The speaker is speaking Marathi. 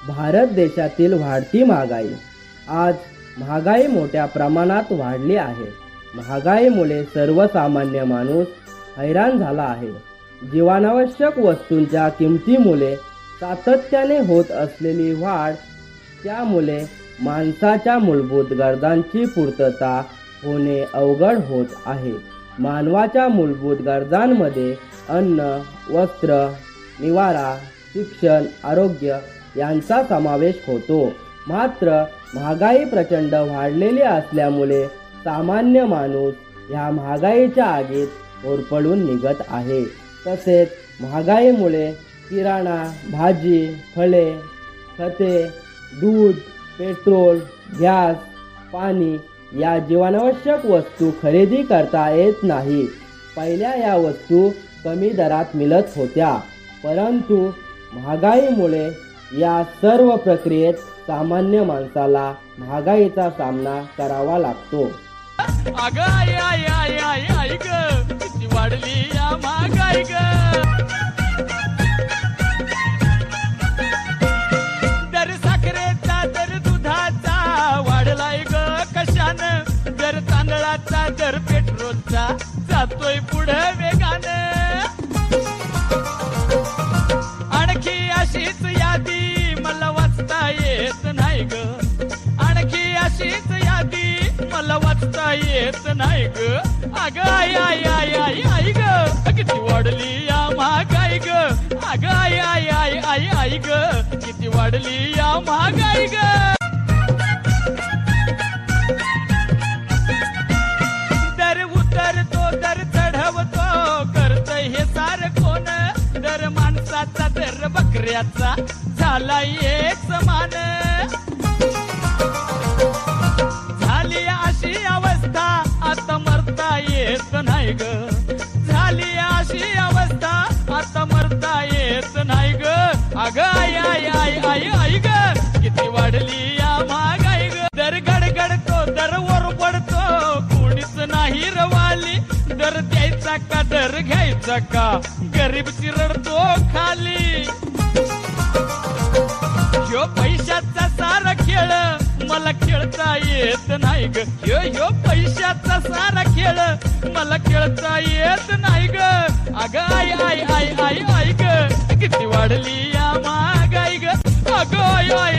भारत देशातील वाढती महागाई. आज महागाई मोठ्या प्रमाणात वाढली आहे. महागाईमुळे सर्वसामान्य माणूस हैराण झाला आहे. जीवनावश्यक वस्तूंच्या किमतीमुळे सातत्याने होत असलेली वाढ, त्यामुळे माणसाच्या मूलभूत गरजांची पूर्तता होणे अवघड होत आहे. मानवाच्या मूलभूत गरजांमध्ये अन्न, वस्त्र, निवारा, शिक्षण, आरोग्य यांचा समावेश होतो. मात्र महागाई प्रचंड वाढलेली असल्यामुळे सामान्य माणूस ह्या महागाईच्या आगीत होरपळून निघत आहे. तसेच महागाईमुळे किराणा, भाजी, फळे, खते, दूध, पेट्रोल, गॅस, पाणी या जीवनावश्यक वस्तू खरेदी करता येत नाही. पहिल्या या वस्तू कमी दरात मिळत होत्या, परंतु महागाईमुळे या सर्व प्रक्रियेत सामान्य माणसाला महागाईचा सामना करावा लागतो. अगं आई आई आई आई आई ग, किती वाढली या महागाई ग. दर साखरेचा, दर दुधाचा वाढलाय ग कशानं. दर तांदळाचा, दर पेट्रोलचा जातोय पुढे वेगानं. आणखी अशीच यादी मला वाचता येत नाही ग. आणखी अशीच यादी मला वाचता येत नाही ग. अगं आई आई आई आई आई ग, किती वाढली या महागाई ग. अगं आई आई आई आई आई ग, किती वाढली या महागाई ग. दर उतरतो, दर चढवतो, करतय हे सार कोण. दर माणसाचा, दर बकऱ्याचा झालाय एक समान. झाली अशी अवस्था आता मरता येत नाही ग. झाली अशी अवस्था आता मरता येत नाही ग. अगं आई आई आई आई आई ग, किती वाढली या महागाई ग. दर गडगडतो, दर वर पडतो, कोणीच नाही रवाली. दर द्यायचा का, दर घ्यायचा का, गरीब चिरडतो खाली. ह्यो पैशाचा सारा खेळ मला खेळता येत नाही ग. ह्यो पैशाचा सारा खेळ मला खेळता येत नाही ग. अगं आई आई आई आई आई ग, किती वाढली या महागाई ग. अगं आई आई